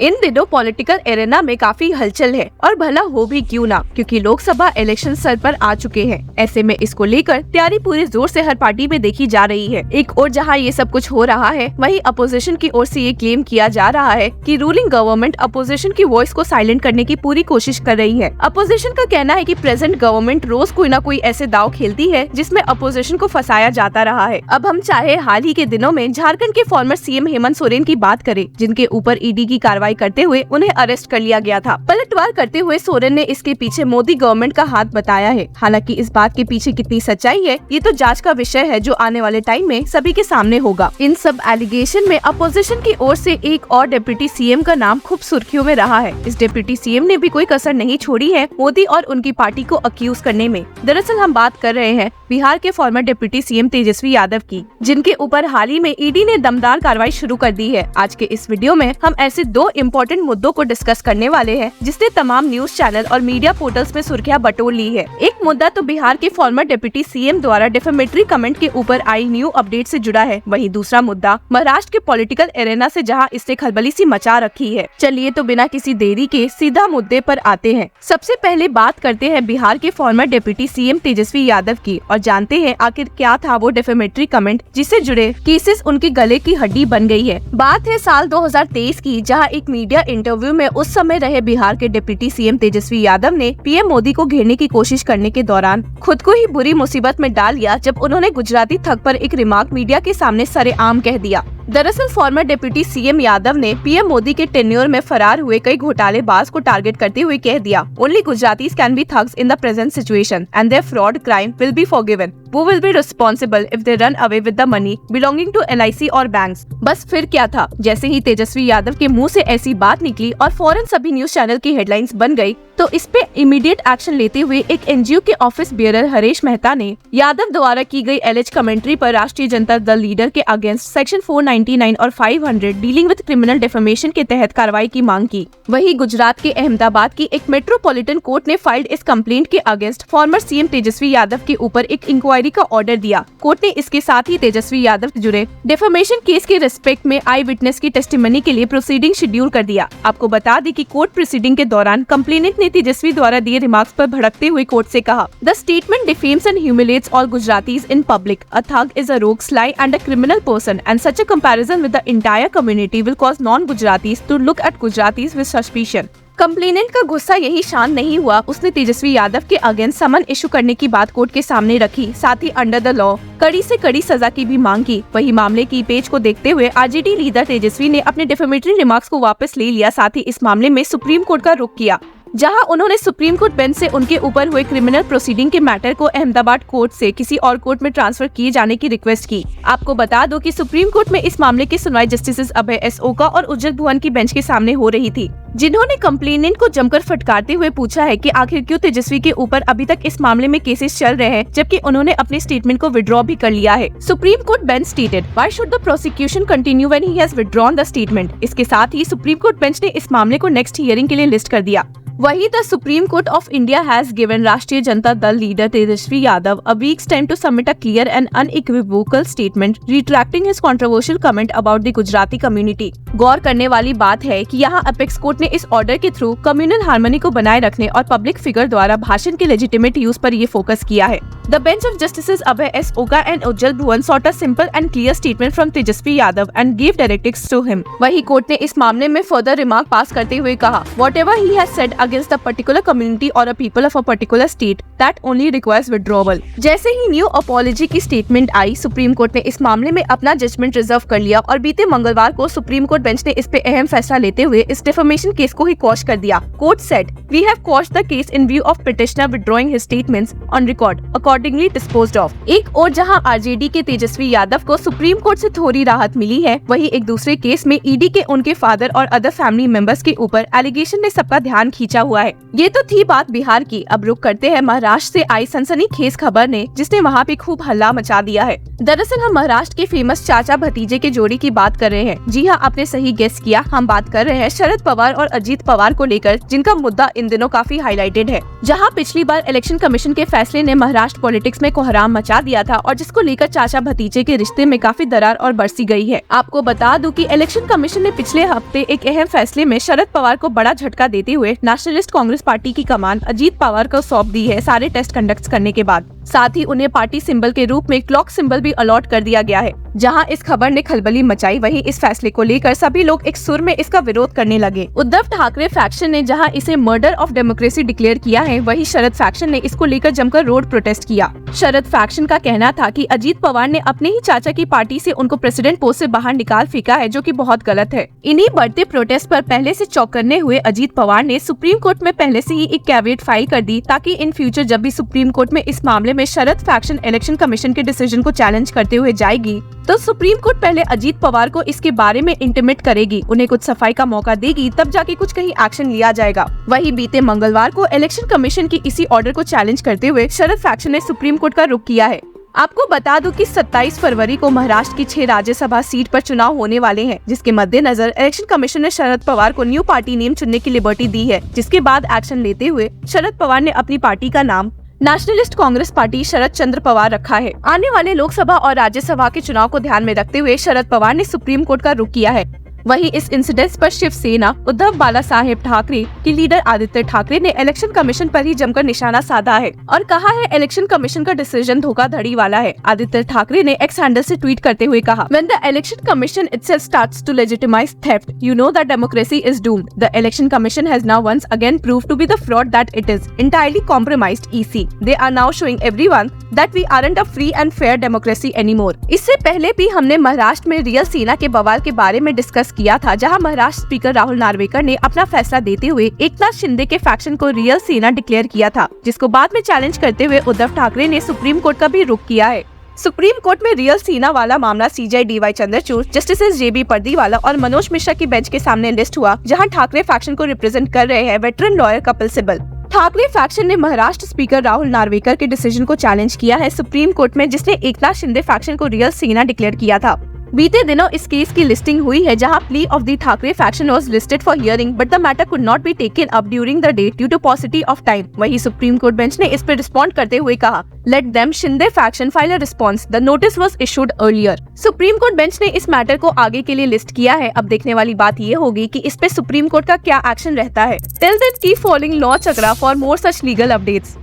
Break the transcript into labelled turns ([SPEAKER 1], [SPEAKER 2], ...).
[SPEAKER 1] इन दिनों political arena में काफी हलचल है और भला हो भी क्यों ना, क्योंकि लोकसभा इलेक्शन सर पर आ चुके हैं। ऐसे में इसको लेकर तैयारी पूरे जोर से हर पार्टी में देखी जा रही है। एक और जहां ये सब कुछ हो रहा है, वहीं अपोजिशन की ओर से ये क्लेम किया जा रहा है कि रूलिंग गवर्नमेंट अपोजिशन की वॉइस को साइलेंट करने की पूरी कोशिश कर रही है। अपोजिशन का कहना है कि प्रेजेंट गवर्नमेंट रोज कोई न कोई ऐसे दाव खेलती है जिसमें अपोजिशन को फंसाया जाता रहा है। अब हम चाहे हाल ही के दिनों में झारखंड के फॉर्मर सीएम हेमंत सोरेन की बात करें, जिनके ऊपर ईडी की कार्रवाई करते हुए उन्हें अरेस्ट कर लिया गया था। पलटवार करते हुए सोरेन ने इसके पीछे मोदी गवर्नमेंट का हाथ बताया है। हालांकि इस बात के पीछे कितनी सच्चाई है, ये तो जांच का विषय है जो आने वाले टाइम में सभी के सामने होगा। इन सब एलिगेशन में अपोजिशन की ओर से एक और डिप्टी सीएम का नाम खूब सुर्खियों में रहा है। इस डिप्टी सीएम ने भी कोई कसर नहीं छोड़ी है मोदी और उनकी पार्टी को अक्यूज करने में। दरअसल हम बात कर रहे हैं बिहार के farmer deputy CM Tejashwi Yadav की, जिनके ऊपर हाल ही में ईडी ने दमदार कार्रवाई शुरू कर दी है। आज के इस वीडियो में हम ऐसे दो इम्पोर्टेंट मुद्दों को डिस्कस करने वाले हैं जिसने तमाम न्यूज चैनल और मीडिया पोर्टल्स में सुर्खियां बटोर ली है। एक मुद्दा तो बिहार के फॉर्मर डिप्टी सीएम द्वारा डिफेमेटरी कमेंट के ऊपर आई न्यू अपडेट से जुड़ा है। वहीं दूसरा मुद्दा महाराष्ट्र के पॉलिटिकल एरेना से, जहां इसने खलबली सी मचा रखी है। चलिए तो बिना किसी देरी के सीधा मुद्दे पर आते हैं। सबसे पहले बात करते हैं बिहार के farmer deputy CM Tejashwi Yadav की और जानते हैं आखिर क्या था वो डिफेमेटरी कमेंट जिससे जुड़े केसेस उनके गले की हड्डी बन गई है। बात है साल 2023 की, जहां एक मीडिया इंटरव्यू में उस समय रहे बिहार के डिप्टी सीएम तेजस्वी यादव ने पीएम मोदी को घेरने की कोशिश करने के दौरान खुद को ही बुरी मुसीबत में डाल लिया, जब उन्होंने गुजराती थग पर एक रिमार्क मीडिया के सामने सरेआम कह दिया। दरअसल फॉर्मर डिप्टी सीएम यादव ने पीएम मोदी के टेन्योर में फरार हुए कई घोटालेबाज को टारगेट करते हुए कह दिया, only Gujaratis can be thugs in the present situation and their fraud crime will be forgiven. Who will be responsible if they run away with the money belonging to LIC और बैंक्स। बस फिर क्या था, जैसे ही तेजस्वी यादव के मुंह से ऐसी बात निकली और फौरन सभी न्यूज चैनल की हेडलाइंस बन गई, तो इस पे इमीडिएट एक्शन लेते हुए एक NGO के ऑफिस बेयरर हरीश मेहता ने यादव द्वारा की गई एलिज कमेंट्री पर राष्ट्रीय जनता दल लीडर के अगेंस्ट सेक्शन 499 और 500 डीलिंग विद क्रिमिनल डिफेमेशन के तहत कार्रवाई की मांग की। वहीं गुजरात के अहमदाबाद की एक मेट्रोपॉलिटन कोर्ट ने फाइल्ड इस कंप्लेंट के against farmer CM Tejashwi Yadav के ऊपर एक इंक्वायरी का ऑर्डर दिया। कोर्ट ने इसके साथ ही तेजस्वी यादव से जुड़े डिफेमेशन केस के रिस्पेक्ट में आई विटनेस की टेस्टिमनी के लिए प्रोसीडिंग शेड्यूल कर दिया। आपको बता दें कि कोर्ट प्रोसीडिंग के दौरान कंप्लेनेंट ने तेजस्वी द्वारा दिए रिमार्क्स पर भड़कते हुए कोर्ट से कहा, the statement डिफेम्स and ह्यूमिलेट्स all Gujaratis in public. A tug is a रोग, sly and a criminal person and such a comparison with the entire community will cause non-Gujaratis to look at Gujaratis with suspicion. Complainant का गुस्सा यही शांत नहीं हुआ, उसने तेजस्वी यादव के against समन issue करने की बात कोर्ट के सामने रखी। साथ ही अंडर द लॉ कड़ी से कड़ी सजा की भी मांग की। वही मामले की पेज को देखते हुए RJD लीडर तेजस्वी ने अपने डिफेमेटरी रिमार्क्स को वापस ले लिया। साथ ही इस मामले में सुप्रीम कोर्ट का रुख किया, जहां उन्होंने सुप्रीम कोर्ट बेंच से उनके ऊपर हुए क्रिमिनल प्रोसीडिंग के मैटर को अहमदाबाद कोर्ट से किसी और कोर्ट में ट्रांसफर किए जाने की रिक्वेस्ट की। आपको बता दो कि सुप्रीम कोर्ट में इस मामले की सुनवाई जस्टिस अभय S. ओका और उज्जवल भुवन की बेंच के सामने हो रही थी, जिन्होंने कंप्लेनेंट को जमकर फटकारते हुए पूछा है कि आखिर क्यों तेजस्वी के ऊपर अभी तक इस मामले में केसेस चल रहे हैं, जबकि उन्होंने अपने स्टेटमेंट को विड्रॉ भी कर लिया है। Supreme court bench stated, why should the prosecution continue when he has withdrawn the statement. इसके साथ ही सुप्रीम कोर्ट बेंच ने इस मामले को नेक्स्ट हियरिंग के लिए लिस्ट कर दिया। वही the supreme court of India has given राष्ट्रीय Janata Dal leader Tejashwi Yadav a week's time to submit a clear and unequivocal statement retracting his controversial comment about the Gujarati community। गौर करने वाली बात है कि यहाँ अपेक्स कोर्ट ने इस ऑर्डर के थ्रू कम्युनल हार्मनी को बनाए रखने और पब्लिक फिगर द्वारा भाषण के लेजिटिमेट यूज पर ये फोकस किया है। The bench of justices Abhay S. Oka and Ujjwal Bhuvan sought a simple and clear statement from Tejasvi Yadav and gave directives to him। वही कोर्ट ने इस मामले में फर्दर रिमार्क पास करते हुए कहा, whatever he has said against the particular community or a people of a particular state that only requires withdrawal। जैसे ही new apology की स्टेटमेंट आई, सुप्रीम कोर्ट ने इस मामले में अपना जजमेंट रिजर्व कर लिया और बीते मंगलवार को सुप्रीम कोर्ट बेंच ने इस पे अहम फैसला लेते हुए इस डिफेमेशन केस को ही क्वॉश कर दिया। Court said, we have quashed the case in view of petitioner withdrawing his statements on record, accordingly disposed of. एक और जहां RJD के तेजस्वी यादव को सुप्रीम कोर्ट से थोड़ी राहत मिली है, वहीं एक दूसरे केस में ईडी के उनके फादर और अदर फैमिली मेंबर्स के ऊपर एलिगेशन ने सबका ध्यान खींचा खींचा हुआ है। ये तो थी बात बिहार की। अब रुक करते हैं महाराष्ट्र से आई सनसनीखेज खबर ने, जिसने वहाँ पे खूब हल्ला मचा दिया है। दरअसल हम महाराष्ट्र के फेमस चाचा भतीजे के जोड़ी की बात कर रहे हैं। जी हाँ, आपने सही गेस किया, हम बात कर रहे हैं शरद पवार और अजीत पवार को लेकर, जिनका मुद्दा इन दिनों काफी हाईलाइटेड है। जहाँ पिछली बार इलेक्शन कमीशन के फैसले ने महाराष्ट्र पॉलिटिक्स में कोहराम मचा दिया था और जिसको लेकर चाचा भतीजे के रिश्ते में काफी दरार और बरसी गई है। आपको बता दूं कि इलेक्शन कमीशन ने पिछले हफ्ते एक अहम फैसले में शरद पवार को बड़ा झटका देते हुए नेशनलिस्ट कांग्रेस पार्टी की कमान अजीत पवार को सौंप दी है सारे टेस्ट कंडक्ट करने के बाद। साथ ही उन्हें पार्टी सिंबल के रूप में क्लॉक सिंबल भी अलॉट कर दिया गया है। जहां इस खबर ने खलबली मचाई, वहीं इस फैसले को लेकर सभी लोग एक सुर में इसका विरोध करने लगे। उद्धव ठाकरे फैक्शन ने जहां इसे मर्डर ऑफ डेमोक्रेसी डिक्लेयर किया है, वहीं शरद फैक्शन ने इसको लेकर जमकर रोड प्रोटेस्ट किया। शरद फैक्शन का कहना था कि अजीत पवार ने अपने ही चाचा की पार्टी से उनको प्रेसिडेंट पोस्ट से बाहर निकाल फेंका है, जो कि बहुत गलत है। इन्हीं बढ़ते प्रोटेस्ट पर पहले से चौंकने हुए अजीत पवार ने सुप्रीम कोर्ट में पहले से ही एक कैविएट फाइल कर दी, ताकि इन फ्यूचर जब भी सुप्रीम कोर्ट में इस मामले में शरद फैक्शन इलेक्शन कमीशन के डिसीजन को चैलेंज करते हुए जाएगी, तो सुप्रीम कोर्ट पहले अजीत पवार को इसके बारे में इंटिमेट करेगी, उन्हें कुछ सफाई का मौका देगी, तब जाके कुछ कहीं एक्शन लिया जाएगा। वहीं बीते मंगलवार को इलेक्शन कमीशन की इसी ऑर्डर को चैलेंज करते हुए शरद फैक्शन ने सुप्रीम कोर्ट का रुख किया है। आपको बता दूं कि 27 फरवरी को महाराष्ट्र की 6 राज्यसभा सीट पर चुनाव होने वाले हैं, जिसके मद्देनजर इलेक्शन कमीशन ने शरद पवार को न्यू पार्टी नेम चुनने की लिबर्टी दी है, जिसके बाद एक्शन लेते हुए शरद पवार ने अपनी पार्टी का नाम नेशनलिस्ट कांग्रेस पार्टी शरद चंद्र पवार रखा है। आने वाले लोकसभा और राज्यसभा के चुनाव को ध्यान में रखते हुए शरद पवार ने सुप्रीम कोर्ट का रुख किया है। वहीं इस इंसिडेंट पर शिवसेना उद्धव बाला साहेब ठाकरे के लीडर आदित्य ठाकरे ने इलेक्शन कमीशन पर ही जमकर निशाना साधा है और कहा है इलेक्शन कमीशन का डिसीजन धोखाधड़ी वाला है। आदित्य ठाकरे ने एक्स हैंडल से ट्वीट करते हुए कहा, When the election commission itself starts to legitimize theft, you know that democracy is doomed. The election commission has now once again proved to be the fraud that it is. Entirely compromised EC. They are now showing everyone that we aren't a free and fair democracy anymore. इससे पहले भी हमने महाराष्ट्र में real सेना के बवाल के बारे में डिस्कस किया था, जहां महाराष्ट्र स्पीकर राहुल नार्वेकर ने अपना फैसला देते हुए एकनाथ शिंदे के फैक्शन को रियल सेना डिक्लेयर किया था, जिसको बाद में चैलेंज करते हुए उद्धव ठाकरे ने सुप्रीम कोर्ट का भी रुख किया है। सुप्रीम कोर्ट में रियल सेना वाला मामला CJ DY Chandrachud, justice JB Pardiwala और मनोज मिश्रा की बेंच के सामने लिस्ट हुआ, जहां ठाकरे फैक्शन को रिप्रेजेंट कर रहे हैं veteran lawyer Kapil Sibal. Thackeray faction ने महाराष्ट्र स्पीकर राहुल नार्वेकर के डिसीजन को चैलेंज किया है सुप्रीम कोर्ट में, जिसने एकनाथ शिंदे फैक्शन को रियल सेना डिक्लेयर किया था। बीते दिनों इस केस की लिस्टिंग हुई है, जहां plea of the Thackeray faction was listed for hearing, but the matter could not be taken up during the day due to paucity of time. वहीं सुप्रीम कोर्ट बेंच ने इस पर रिस्पॉन्ड करते हुए कहा, let them Shinde faction file a response, the notice was issued earlier. Supreme court bench ने इस matter को आगे के लिए लिस्ट किया है। अब देखने वाली बात ये होगी कि इस पे सुप्रीम कोर्ट का क्या एक्शन रहता है। Till then keep following law Chakra for more such legal updates.